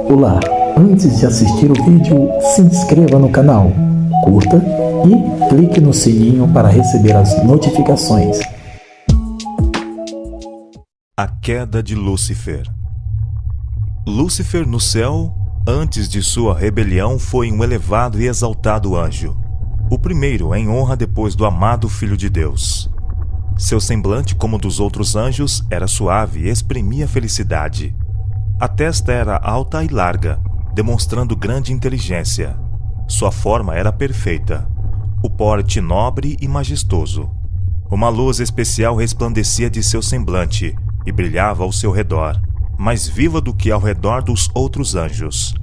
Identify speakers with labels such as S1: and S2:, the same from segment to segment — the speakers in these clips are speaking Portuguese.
S1: Olá, antes de assistir o vídeo, se inscreva no canal, curta e clique no sininho para receber as notificações.
S2: A queda de Lúcifer. Lúcifer no céu, antes de sua rebelião, foi um elevado e exaltado anjo, o primeiro em honra depois do amado Filho de Deus. Seu semblante, como dos outros anjos, era suave e exprimia felicidade. A testa era alta e larga, demonstrando grande inteligência. Sua forma era perfeita, o porte nobre e majestoso. Uma luz especial resplandecia de seu semblante e brilhava ao seu redor, mais viva do que ao redor dos outros anjos.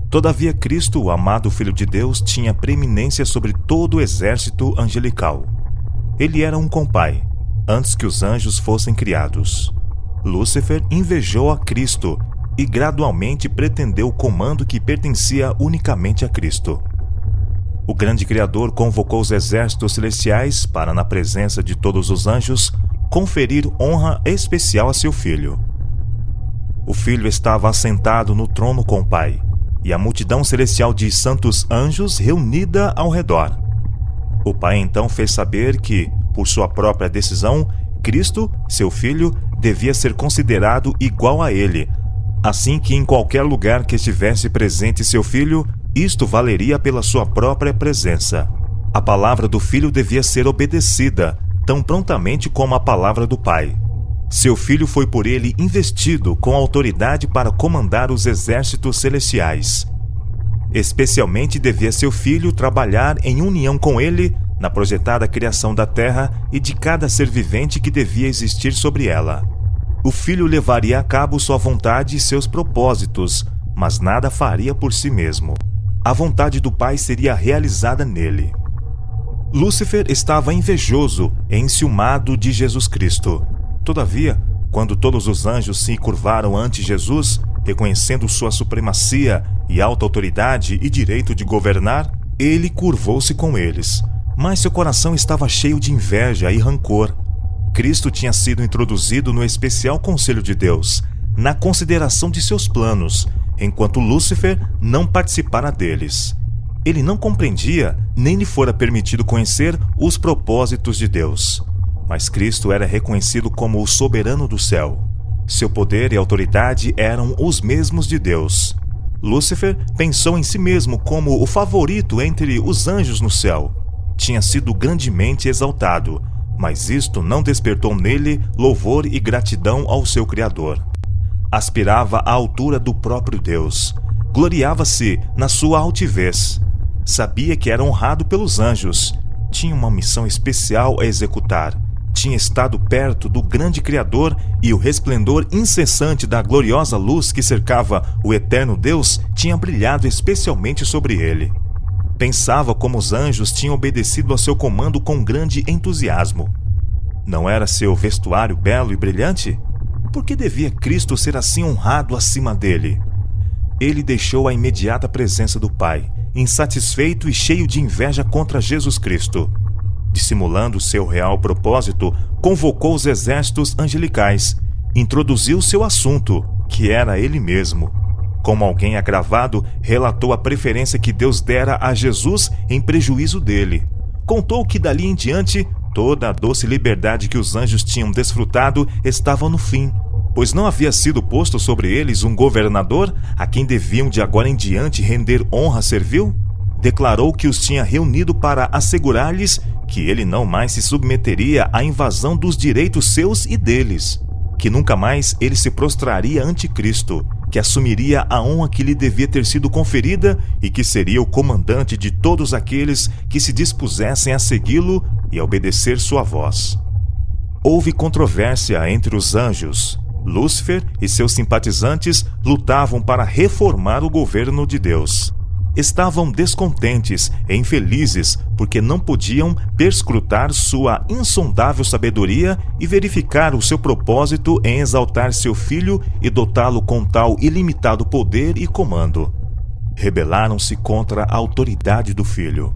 S2: Todavia Cristo, o amado Filho de Deus, tinha preeminência sobre todo o exército angelical. Ele era um compai, antes que os anjos fossem criados. Lúcifer invejou a Cristo e gradualmente pretendeu o comando que pertencia unicamente a Cristo. O grande Criador convocou os exércitos celestiais para, na presença de todos os anjos, conferir honra especial a seu filho. O filho estava assentado no trono com o Pai, e a multidão celestial de santos anjos reunida ao redor. O Pai então fez saber que, por sua própria decisão, Cristo, seu filho, devia ser considerado igual a ele, assim que em qualquer lugar que estivesse presente seu filho, isto valeria pela sua própria presença. A palavra do filho devia ser obedecida, tão prontamente como a palavra do Pai. Seu filho foi por ele investido com autoridade para comandar os exércitos celestiais. Especialmente devia seu filho trabalhar em união com ele na projetada criação da terra e de cada ser vivente que devia existir sobre ela. O filho levaria a cabo sua vontade e seus propósitos, mas nada faria por si mesmo. A vontade do Pai seria realizada nele. Lúcifer estava invejoso e enciumado de Jesus Cristo. Todavia, quando todos os anjos se curvaram ante Jesus, reconhecendo sua supremacia e alta autoridade e direito de governar, ele curvou-se com eles. Mas seu coração estava cheio de inveja e rancor. Cristo tinha sido introduzido no especial conselho de Deus, na consideração de seus planos, enquanto Lúcifer não participara deles. Ele não compreendia, nem lhe fora permitido conhecer os propósitos de Deus. Mas Cristo era reconhecido como o soberano do céu. Seu poder e autoridade eram os mesmos de Deus. Lúcifer pensou em si mesmo como o favorito entre os anjos no céu. Tinha sido grandemente exaltado, mas isto não despertou nele louvor e gratidão ao seu Criador. Aspirava à altura do próprio Deus. Gloriava-se na sua altivez. Sabia que era honrado pelos anjos. Tinha uma missão especial a executar. Tinha estado perto do grande Criador e o resplendor incessante da gloriosa luz que cercava o eterno Deus tinha brilhado especialmente sobre ele. Pensava como os anjos tinham obedecido a seu comando com grande entusiasmo. Não era seu vestuário belo e brilhante? Por que devia Cristo ser assim honrado acima dele? Ele deixou a imediata presença do Pai, insatisfeito e cheio de inveja contra Jesus Cristo. Dissimulando seu real propósito, convocou os exércitos angelicais, introduziu seu assunto, que era ele mesmo. Como alguém agravado, relatou a preferência que Deus dera a Jesus em prejuízo dele. Contou que dali em diante, toda a doce liberdade que os anjos tinham desfrutado estava no fim, pois não havia sido posto sobre eles um governador a quem deviam de agora em diante render honra servil. Declarou que os tinha reunido para assegurar-lhes que ele não mais se submeteria à invasão dos direitos seus e deles, que nunca mais ele se prostraria ante Cristo, que assumiria a honra que lhe devia ter sido conferida e que seria o comandante de todos aqueles que se dispusessem a segui-lo e a obedecer sua voz. Houve controvérsia entre os anjos. Lúcifer e seus simpatizantes lutavam para reformar o governo de Deus. Estavam descontentes e infelizes porque não podiam perscrutar sua insondável sabedoria e verificar o seu propósito em exaltar seu filho e dotá-lo com tal ilimitado poder e comando. Rebelaram-se contra a autoridade do filho.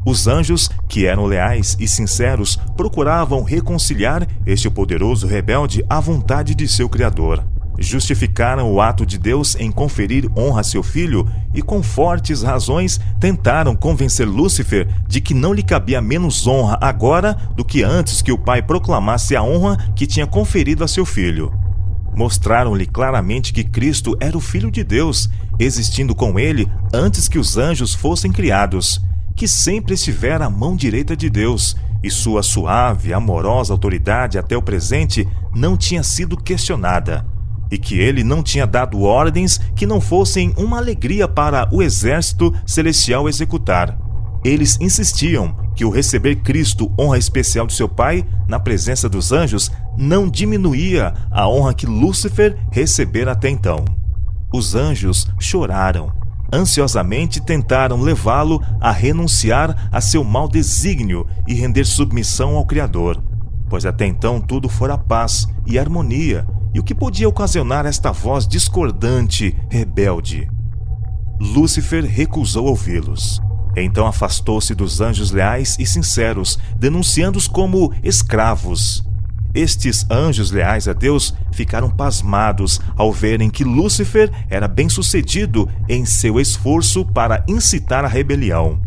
S2: Os anjos, que eram leais e sinceros, procuravam reconciliar este poderoso rebelde à vontade de seu Criador. justificaram o ato de Deus em conferir honra a seu filho e com fortes razões tentaram convencer Lúcifer de que não lhe cabia menos honra agora do que antes que o pai proclamasse a honra que tinha conferido a seu filho. Mostraram-lhe claramente que Cristo era o Filho de Deus, existindo com ele antes que os anjos fossem criados, que sempre estivera à mão direita de Deus, e sua suave, amorosa autoridade até o presente não tinha sido questionada, e que ele não tinha dado ordens que não fossem uma alegria para o exército celestial executar. Eles insistiam que o receber Cristo, honra especial de seu Pai, na presença dos anjos, não diminuía a honra que Lúcifer recebera até então. Os anjos choraram. Ansiosamente tentaram levá-lo a renunciar a seu mau desígnio e render submissão ao Criador, pois até então tudo fora paz e harmonia, e o que podia ocasionar esta voz discordante, rebelde? Lúcifer recusou ouvi-los. Então afastou-se dos anjos leais e sinceros, denunciando-os como escravos. Estes anjos leais a Deus ficaram pasmados ao verem que Lúcifer era bem-sucedido em seu esforço para incitar a rebelião.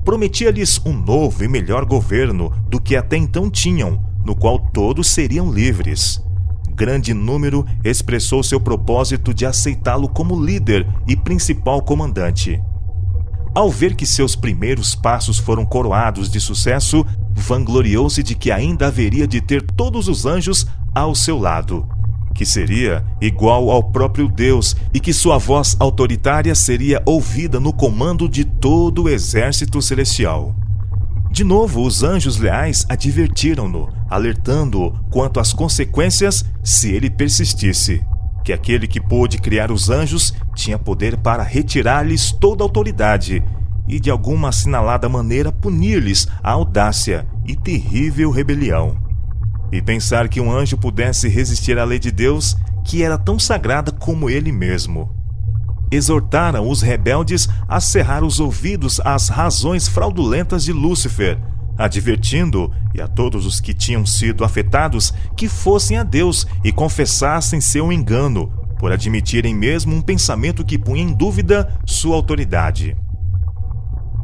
S2: Prometia-lhes um novo e melhor governo do que até então tinham, no qual todos seriam livres. Grande número expressou seu propósito de aceitá-lo como líder e principal comandante. Ao ver que seus primeiros passos foram coroados de sucesso, vangloriou-se de que ainda haveria de ter todos os anjos ao seu lado, que seria igual ao próprio Deus e que sua voz autoritária seria ouvida no comando de todo o exército celestial. De novo, os anjos leais advertiram-no, alertando-o quanto às consequências se ele persistisse, que aquele que pôde criar os anjos tinha poder para retirar-lhes toda a autoridade e de alguma assinalada maneira punir-lhes a audácia e terrível rebelião. E pensar que um anjo pudesse resistir à lei de Deus, que era tão sagrada como ele mesmo. Exortaram os rebeldes a cerrar os ouvidos às razões fraudulentas de Lúcifer, advertindo, e a todos os que tinham sido afetados, que fossem a Deus e confessassem seu engano, por admitirem mesmo um pensamento que punha em dúvida sua autoridade.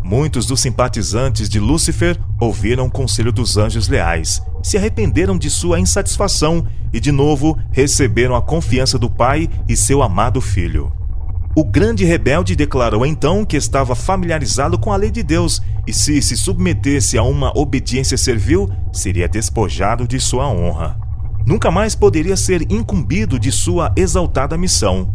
S2: Muitos dos simpatizantes de Lúcifer ouviram o conselho dos anjos leais, se arrependeram de sua insatisfação e de novo receberam a confiança do Pai e seu amado Filho. O grande rebelde declarou então que estava familiarizado com a lei de Deus e se submetesse a uma obediência servil, seria despojado de sua honra. Nunca mais poderia ser incumbido de sua exaltada missão.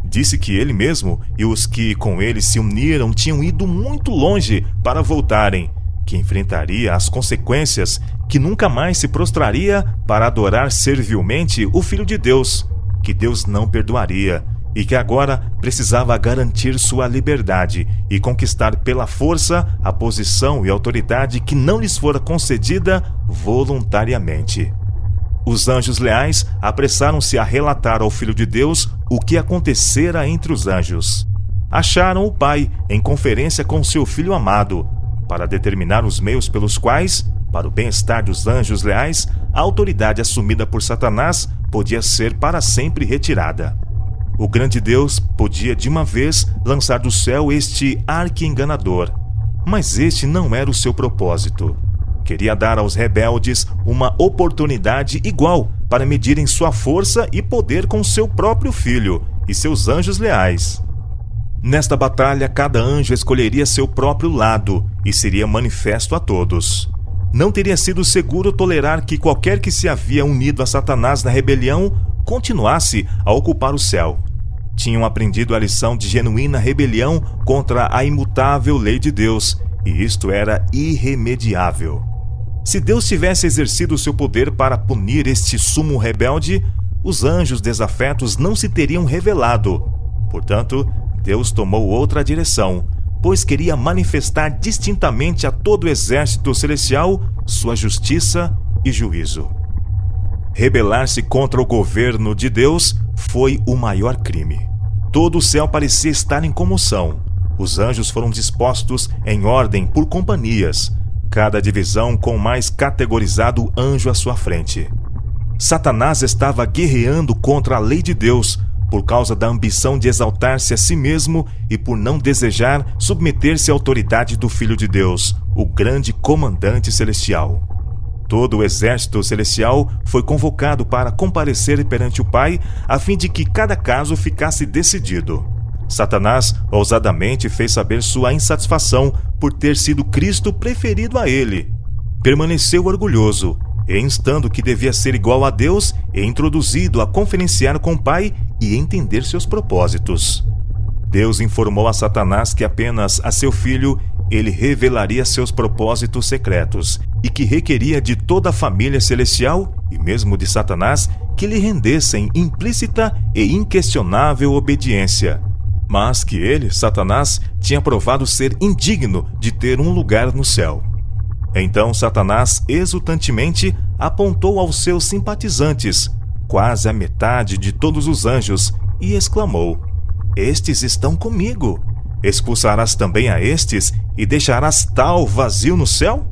S2: Disse que ele mesmo e os que com ele se uniram tinham ido muito longe para voltarem, que enfrentaria as consequências, que nunca mais se prostraria para adorar servilmente o Filho de Deus, que Deus não perdoaria, e que agora precisava garantir sua liberdade e conquistar pela força a posição e autoridade que não lhes fora concedida voluntariamente. Os anjos leais apressaram-se a relatar ao Filho de Deus o que acontecera entre os anjos. Acharam o Pai em conferência com seu Filho amado, para determinar os meios pelos quais, para o bem-estar dos anjos leais, a autoridade assumida por Satanás podia ser para sempre retirada. O grande Deus podia de uma vez lançar do céu este arqui-enganador, mas este não era o seu propósito. Queria dar aos rebeldes uma oportunidade igual para medirem sua força e poder com seu próprio Filho e seus anjos leais. Nesta batalha, cada anjo escolheria seu próprio lado e seria manifesto a todos. Não teria sido seguro tolerar que qualquer que se havia unido a Satanás na rebelião continuasse a ocupar o céu. Tinham aprendido a lição de genuína rebelião contra a imutável lei de Deus, e isto era irremediável. Se Deus tivesse exercido seu poder para punir este sumo rebelde, os anjos desafetos não se teriam revelado. Portanto, Deus tomou outra direção, pois queria manifestar distintamente a todo o exército celestial sua justiça e juízo. Rebelar-se contra o governo de Deus foi o maior crime. Todo o céu parecia estar em comoção. Os anjos foram dispostos em ordem por companhias, cada divisão com o mais categorizado anjo à sua frente. Satanás estava guerreando contra a lei de Deus por causa da ambição de exaltar-se a si mesmo e por não desejar submeter-se à autoridade do Filho de Deus, o grande comandante celestial. Todo o exército celestial foi convocado para comparecer perante o Pai, a fim de que cada caso ficasse decidido. Satanás ousadamente fez saber sua insatisfação por ter sido Cristo preferido a ele. Permaneceu orgulhoso, e instando que devia ser igual a Deus, e introduzido a conferenciar com o Pai e entender seus propósitos. Deus informou a Satanás que apenas a seu filho ele revelaria seus propósitos secretos e que requeria de toda a família celestial, e mesmo de Satanás, que lhe rendessem implícita e inquestionável obediência. Mas que ele, Satanás, tinha provado ser indigno de ter um lugar no céu. Então Satanás exultantemente apontou aos seus simpatizantes, quase a metade de todos os anjos, e exclamou: "Estes estão comigo. Expulsarás também a estes e deixarás tal vazio no céu?"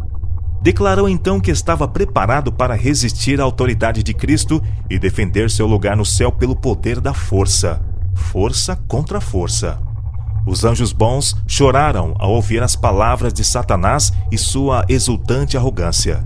S2: Declarou então que estava preparado para resistir à autoridade de Cristo e defender seu lugar no céu pelo poder da força. Força contra força. Os anjos bons choraram ao ouvir as palavras de Satanás e sua exultante arrogância.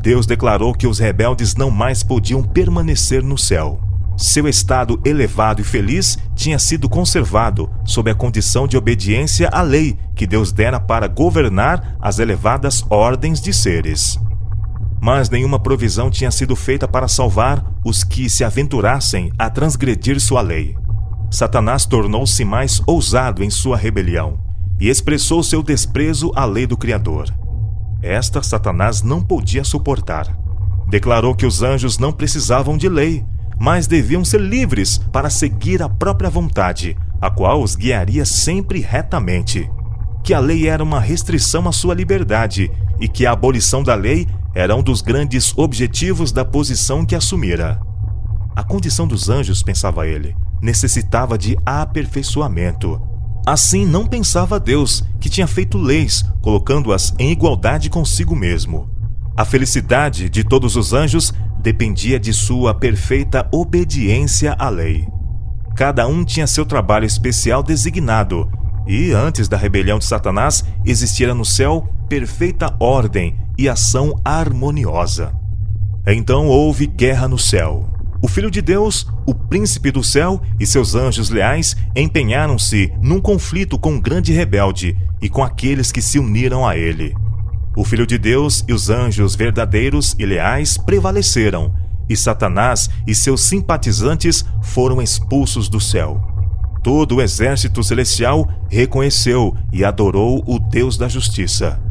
S2: Deus declarou que os rebeldes não mais podiam permanecer no céu. Seu estado elevado e feliz tinha sido conservado sob a condição de obediência à lei que Deus dera para governar as elevadas ordens de seres. Mas nenhuma provisão tinha sido feita para salvar os que se aventurassem a transgredir sua lei. Satanás tornou-se mais ousado em sua rebelião e expressou seu desprezo à lei do Criador. Esta Satanás não podia suportar. Declarou que os anjos não precisavam de lei, mas deviam ser livres para seguir a própria vontade, a qual os guiaria sempre retamente. Que a lei era uma restrição à sua liberdade e que a abolição da lei era um dos grandes objetivos da posição que assumira. A condição dos anjos, pensava ele, necessitava de aperfeiçoamento. Assim não pensava Deus, que tinha feito leis, colocando-as em igualdade consigo mesmo. A felicidade de todos os anjos dependia de sua perfeita obediência à lei. Cada um tinha seu trabalho especial designado, e antes da rebelião de Satanás existira no céu perfeita ordem e ação harmoniosa. Então houve guerra no céu. O Filho de Deus, o príncipe do céu e seus anjos leais empenharam-se num conflito com o grande rebelde e com aqueles que se uniram a ele. O Filho de Deus e os anjos verdadeiros e leais prevaleceram, e Satanás e seus simpatizantes foram expulsos do céu. Todo o exército celestial reconheceu e adorou o Deus da justiça.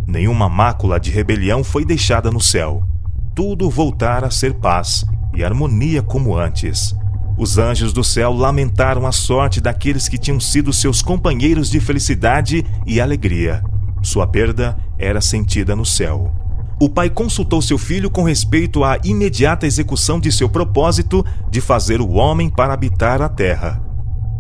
S2: Nenhuma mácula de rebelião foi deixada no céu. Tudo voltara a ser paz e harmonia como antes. Os anjos do céu lamentaram a sorte daqueles que tinham sido seus companheiros de felicidade e alegria. Sua perda era sentida no céu. O Pai consultou seu filho com respeito à imediata execução de seu propósito de fazer o homem para habitar a terra.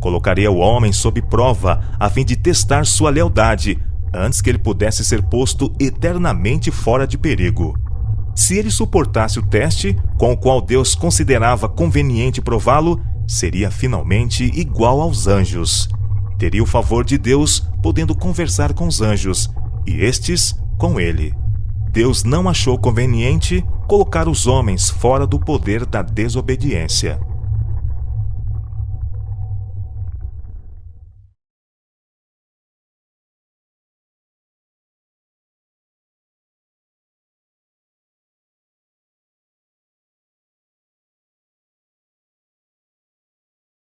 S2: Colocaria o homem sob prova a fim de testar sua lealdade, antes que ele pudesse ser posto eternamente fora de perigo. Se ele suportasse o teste, com o qual Deus considerava conveniente prová-lo, seria finalmente igual aos anjos. Teria o favor de Deus, podendo conversar com os anjos, e estes com ele. Deus não achou conveniente colocar os homens fora do poder da desobediência.